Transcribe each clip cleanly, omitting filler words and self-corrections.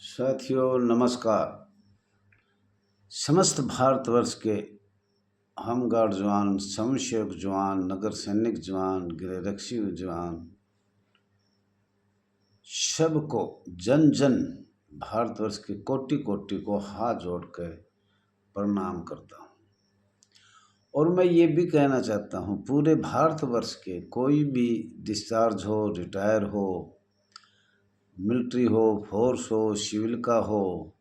साथियों नमस्कार। समस्त भारतवर्ष के होमगार्ड जवान, स्वयंसेवक जवान, नगर सैनिक जवान, गृहरक्षी जवान, सबको जन जन भारतवर्ष के कोटि कोटि को हाथ जोड़कर प्रणाम करता हूँ। और मैं ये भी कहना चाहता हूँ, पूरे भारतवर्ष के कोई भी डिस्चार्ज हो, रिटायर हो, मिलिट्री हो, फोर्स हो, सिविल का हो,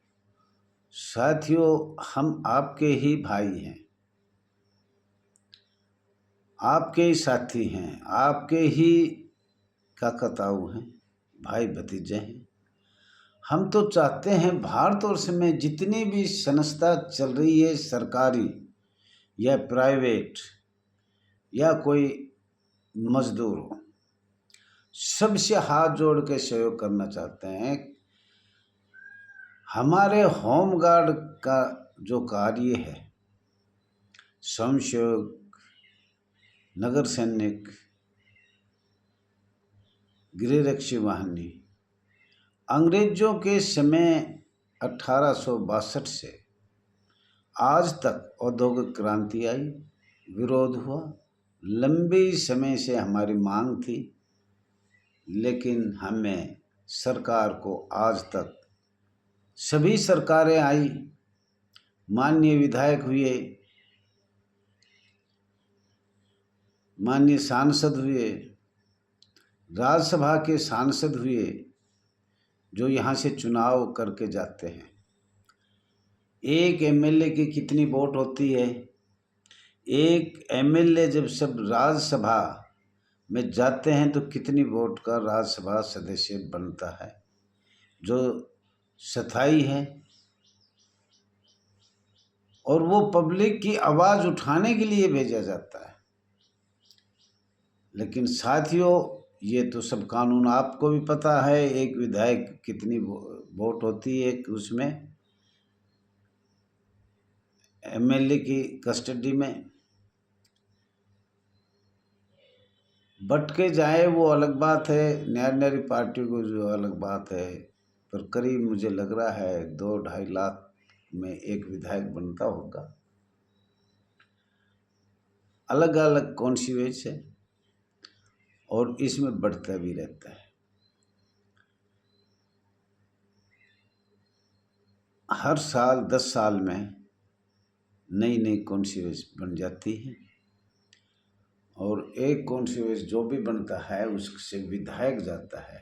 साथियों हम आपके ही भाई हैं, आपके ही साथी हैं, आपके ही काका-ताऊ हैं, भाई भतीजे हैं। हम तो चाहते हैं भारतवर्ष में जितनी भी संस्था चल रही है, सरकारी या प्राइवेट या कोई मजदूर हो, सबसे हाथ जोड़ के सहयोग करना चाहते हैं। हमारे होमगार्ड का जो कार्य है, स्वयंसेवक, नगर सैनिक, गृहरक्षी वाहिनी, अंग्रेजों के समय 1862 से आज तक औद्योगिक क्रांति आई, विरोध हुआ, लंबे समय से हमारी मांग थी, लेकिन हमें सरकार को आज तक सभी सरकारें आई, माननीय विधायक हुए, माननीय सांसद हुए, राज्यसभा के सांसद हुए, जो यहाँ से चुनाव करके जाते हैं। एक एमएलए की कितनी वोट होती है? एक एमएलए जब सब राज्यसभा में जाते हैं तो कितनी वोट का राज्यसभा सदस्य बनता है, जो स्थायी है। और वो पब्लिक की आवाज़ उठाने के लिए भेजा जाता है। लेकिन साथियों, ये तो सब कानून आपको भी पता है, एक विधायक कितनी वोट होती है उसमें, एमएलए की कस्टडी में। बट के जाए वो अलग बात है, न्यारी पार्टी को जो अलग बात है, पर करीब मुझे लग रहा है 2-2.5 लाख में एक विधायक बनता होगा। अलग अलग कॉन्स्टिट्यूएंसी है और इसमें बढ़ता भी रहता है। हर साल 10 साल में नई नई कॉन्स्टिट्यूएंसी बन जाती है और एक कॉन्स्टिट्यूएंसी जो भी बनता है उससे विधायक जाता है।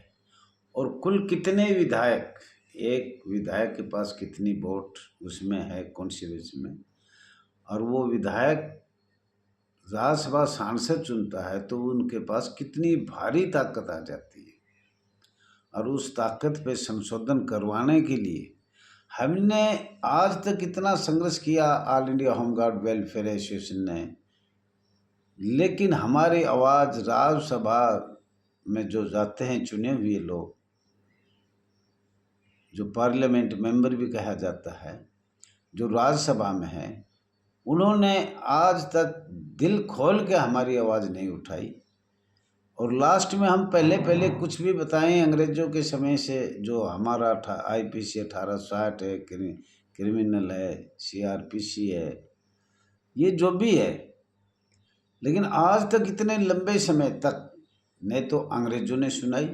और कुल कितने विधायक, एक विधायक के पास कितनी वोट उसमें है कॉन्स्टिट्यूएंसी में, और वो विधायक राज्यसभा सांसद चुनता है तो उनके पास कितनी भारी ताकत आ जाती है। और उस ताकत पे संशोधन करवाने के लिए हमने आज तक इतना संघर्ष किया, all India home guard welfare association ने, लेकिन हमारी आवाज़ राज्यसभा में जो जाते हैं चुने हुए लोग, जो पार्लियामेंट मेंबर भी कहा जाता है, जो राज्यसभा में है, उन्होंने आज तक दिल खोल के हमारी आवाज़ नहीं उठाई। और लास्ट में हम पहले कुछ भी बताएं, अंग्रेज़ों के समय से जो हमारा IPC 1860 है, क्रिमिनल है, CRPC है, ये जो भी है, लेकिन आज तक इतने लंबे समय तक न तो अंग्रेज़ों ने सुनाई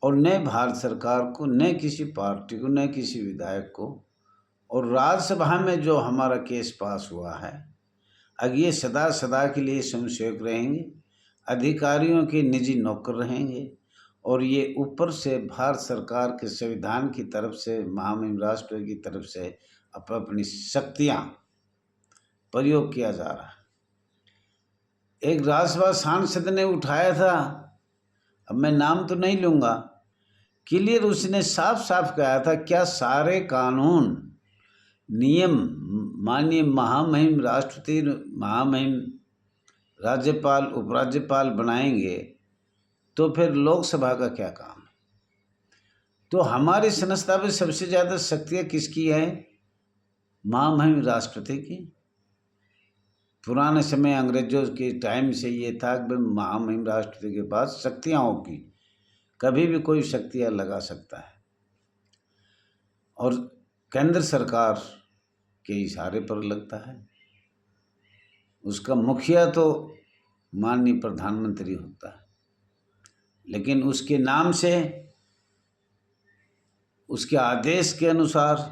और न भारत सरकार को, न किसी पार्टी को, न किसी विधायक को। और राज्यसभा में जो हमारा केस पास हुआ है, अब ये सदा सदा के लिए स्वयंसेवक रहेंगे, अधिकारियों के निजी नौकर रहेंगे, और ये ऊपर से भारत सरकार के संविधान की तरफ से, महामहिम राष्ट्रपति की तरफ से अपनी शक्तियाँ प्रयोग किया जा रहा है। एक राज्यसभा सांसद ने उठाया था, अब मैं नाम तो नहीं लूँगा, क्लियर उसने साफ साफ कहा था, क्या सारे कानून नियम माननीय महामहिम राष्ट्रपति, महामहिम राज्यपाल, उपराज्यपाल बनाएंगे तो फिर लोकसभा का क्या काम है? तो हमारी संस्था में सबसे ज़्यादा शक्तियाँ किसकी है? महामहिम राष्ट्रपति की। पुराने समय अंग्रेजों के टाइम से ये था कि महामहिम राष्ट्रपति के पास शक्तियाँ होगी, कभी भी कोई शक्तियाँ लगा सकता है। और केंद्र सरकार के इशारे पर लगता है। उसका मुखिया तो माननीय प्रधानमंत्री होता है, लेकिन उसके नाम से, उसके आदेश के अनुसार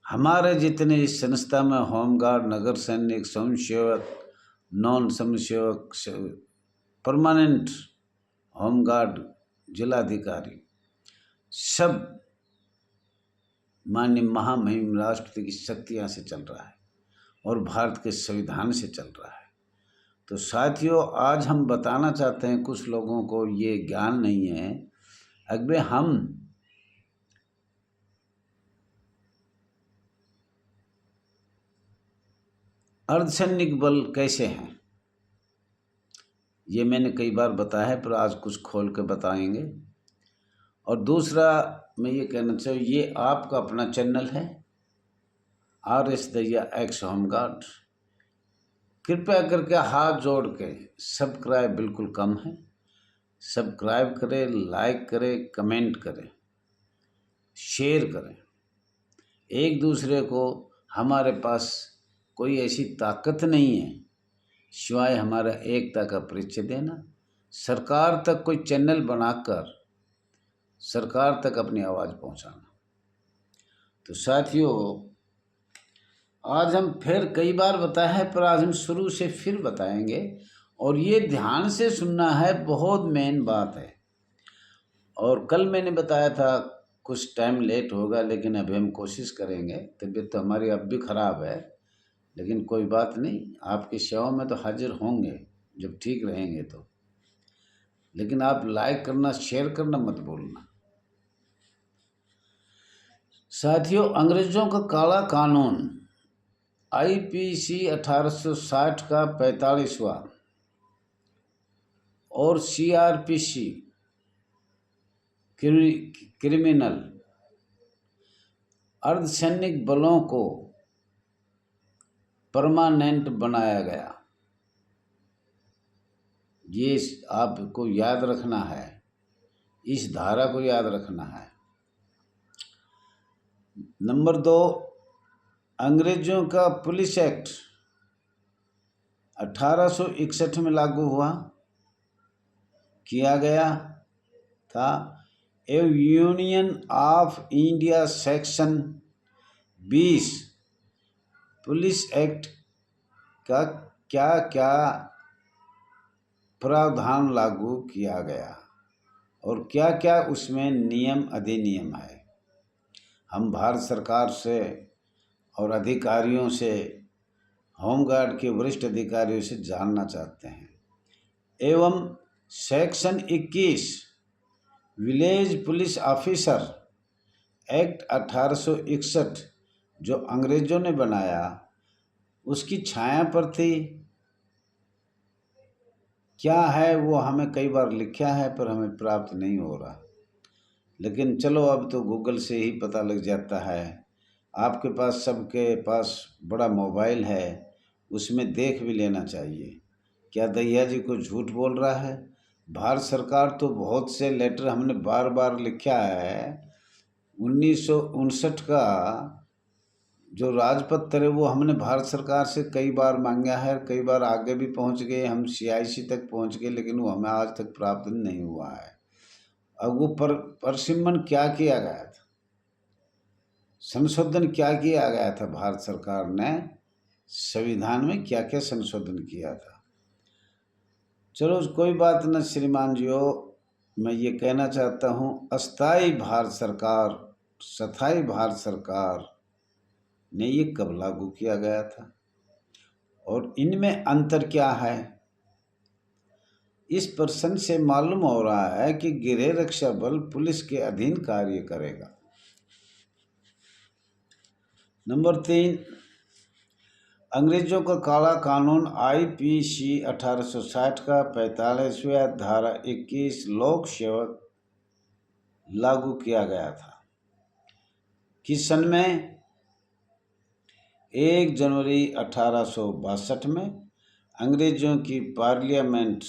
हमारे जितने इस संस्था में होमगार्ड, नगर सैनिक, स्वयंसेवक, नॉन स्वयंसेवक, परमानेंट होमगार्ड, जिलाधिकारी, सब माननीय महामहिम राष्ट्रपति की शक्तियाँ से चल रहा है और भारत के संविधान से चल रहा है। तो साथियों, आज हम बताना चाहते हैं, कुछ लोगों को ये ज्ञान नहीं है, अगर हम अर्धसैनिक बल कैसे हैं, ये मैंने कई बार बताया है, पर आज कुछ खोल के बताएंगे। और दूसरा मैं ये कहना चाहिए, ये आपका अपना चैनल है RS दहिया एक्स होमगार्ड। कृपया करके हाथ जोड़ के सब्सक्राइब बिल्कुल कम है, सब्सक्राइब करें, लाइक करें, कमेंट करें, शेयर करें। एक दूसरे को, हमारे पास कोई ऐसी ताकत नहीं है सिवाय हमारा एकता का परिचय देना, सरकार तक कोई चैनल बनाकर सरकार तक अपनी आवाज़ पहुंचाना। तो साथियों, आज हम फिर कई बार बताया है, पर आज हम शुरू से फिर बताएंगे, और ये ध्यान से सुनना है, बहुत मेन बात है। और कल मैंने बताया था, कुछ टाइम लेट होगा, लेकिन अभी हम कोशिश करेंगे। तबीयत तो हमारी अब भी ख़राब है, लेकिन कोई बात नहीं, आपकी सेवा में तो हाजिर होंगे जब ठीक रहेंगे तो। लेकिन आप लाइक करना, शेयर करना मत भूलना। साथियों, अंग्रेज़ों का काला कानून IPC 1860 का 45वां और CRPC क्रिमिनल अर्धसैनिक बलों को परमानेंट बनाया गया। ये आपको याद रखना है, इस धारा को याद रखना है। नंबर 2, अंग्रेजों का पुलिस एक्ट 1861 में लागू हुआ, किया गया था। Union of India section 20 police act का क्या क्या प्रावधान लागू किया गया और क्या क्या उसमें नियम अधिनियम है, हम भारत सरकार से और अधिकारियों से, होमगार्ड के वरिष्ठ अधिकारियों से जानना चाहते हैं। एवं section 21 village police officer act 1861 जो अंग्रेजों ने बनाया, उसकी छाया पर थी क्या है, वो हमें कई बार लिखा है पर हमें प्राप्त नहीं हो रहा। लेकिन चलो, अब तो गूगल से ही पता लग जाता है। आपके पास, सबके पास बड़ा मोबाइल है, उसमें देख भी लेना चाहिए। क्या दहिया जी को झूठ बोल रहा है? भारत सरकार तो बहुत से लेटर हमने बार बार लिखा है। 1959 का जो राजपत्र है वो हमने भारत सरकार से कई बार मांगा है, कई बार आगे भी पहुंच गए, हम CIC तक पहुंच गए, लेकिन वो हमें आज तक प्राप्त नहीं हुआ है। अब वो परिसीमन क्या किया गया था, संशोधन क्या किया गया था, भारत सरकार ने संविधान में क्या क्या संशोधन किया था। चलो कोई बात न श्रीमान जियो, मैं ये कहना चाहता हूँ, अस्थाई भारत सरकार, स्थायी भारत सरकार ने ये कब लागू किया गया था और इनमें अंतर क्या है। इस प्रश्न से मालूम हो रहा है कि गृह रक्षा बल पुलिस के अधीन कार्य करेगा। नंबर 3, अंग्रेजों का काला कानून IPC 1860 का 45वां धारा 21 लोक सेवक लागू किया गया था। किस सन में? 1 जनवरी 1862 में अंग्रेजों की पार्लियामेंट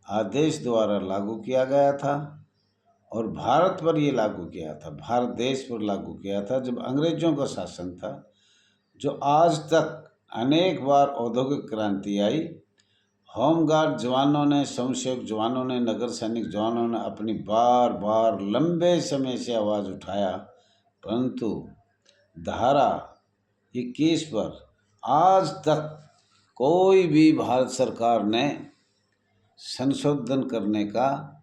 आदेश द्वारा लागू किया गया था और भारत पर ये लागू किया था, भारत देश पर लागू किया था जब अंग्रेजों का शासन था। जो आज तक अनेक बार औद्योगिक क्रांति आई, होमगार्ड जवानों ने, स्वयंसेवक जवानों ने, नगर सैनिक जवानों ने अपनी बार बार लंबे समय से आवाज़ उठाया, परंतु धारा 21 पर आज तक कोई भी भारत सरकार ने संशोधन करने का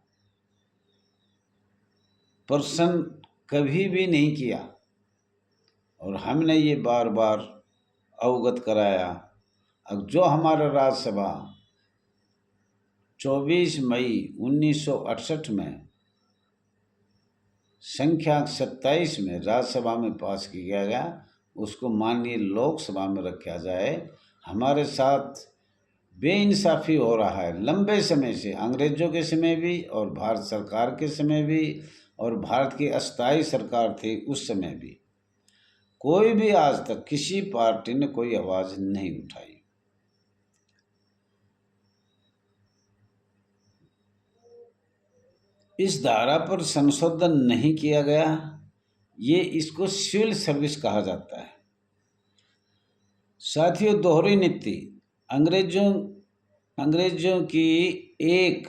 प्रश्न कभी भी नहीं किया। और हमने ये बार बार अवगत कराया। अब जो हमारा राज्यसभा 24 मई 1968 में संख्या 27 में राज्यसभा में पास किया गया, उसको माननीय लोकसभा में रखा जाए। हमारे साथ बेइंसाफ़ी हो रहा है लंबे समय से, अंग्रेज़ों के समय भी और भारत सरकार के समय भी और भारत की अस्थायी सरकार थी उस समय भी। कोई भी आज तक किसी पार्टी ने कोई आवाज़ नहीं उठाई। इस धारा पर संशोधन नहीं किया गया। ये इसको सिविल सर्विस कहा जाता है। साथियों, दोहरी नीति अंग्रेजों की एक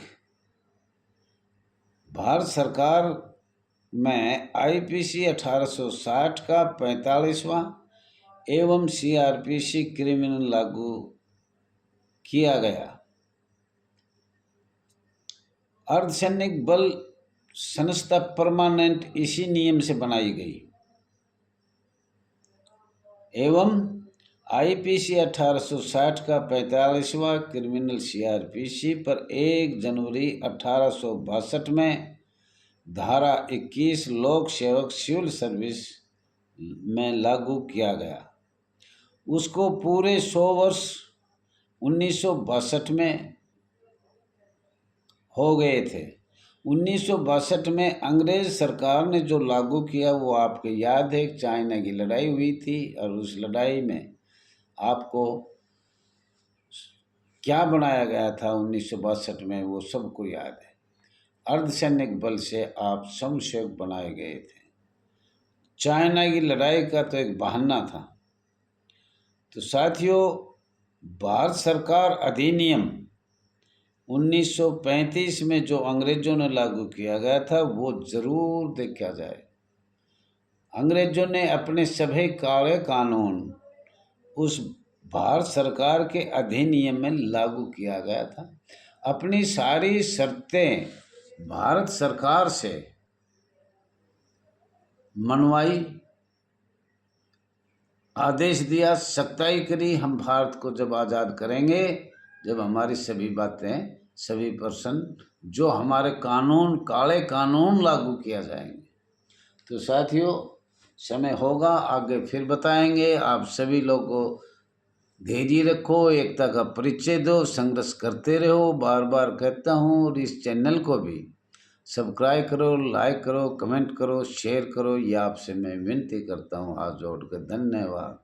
भारत सरकार में आईपीसी 1860 का 45वां एवं सीआरपीसी क्रिमिनल लागू किया गया। अर्धसैनिक बल संस्था परमानेंट इसी नियम से बनाई गई एवं आईपीसी 1860 का 45वां क्रिमिनल सीआरपीसी पर 1 जनवरी 1862 में धारा 21 लोक सेवक सिविल सर्विस में लागू किया गया। उसको पूरे 100 वर्ष 1962 में हो गए थे। 1962 में अंग्रेज सरकार ने जो लागू किया वो आपको याद है, चाइना की लड़ाई हुई थी और उस लड़ाई में आपको क्या बनाया गया था 1962 में, वो सबको याद है। अर्धसैनिक बल से आप स्वयंसेवक बनाए गए थे। चाइना की लड़ाई का तो एक बहाना था। तो साथियों, भारत सरकार अधिनियम 1935 में जो अंग्रेजों ने लागू किया गया था वो ज़रूर देखा जाए। अंग्रेजों ने अपने सभी काले कानून उस भारत सरकार के अधिनियम में लागू किया गया था। अपनी सारी शर्तें भारत सरकार से मनवाई, आदेश दिया, सख्ताई करी। हम भारत को जब आज़ाद करेंगे, जब हमारी सभी बातें, सभी पर्सन जो हमारे कानून, काले कानून लागू किया जाएंगे। तो साथियों, समय होगा आगे फिर बताएंगे। आप सभी लोगों को धैर्य रखो, एकता का परिचय दो, संघर्ष करते रहो। बार बार कहता हूँ। और इस चैनल को भी सब्सक्राइब करो, लाइक करो, कमेंट करो, शेयर करो। ये आपसे मैं विनती करता हूँ हाथ जोड़ कर। धन्यवाद।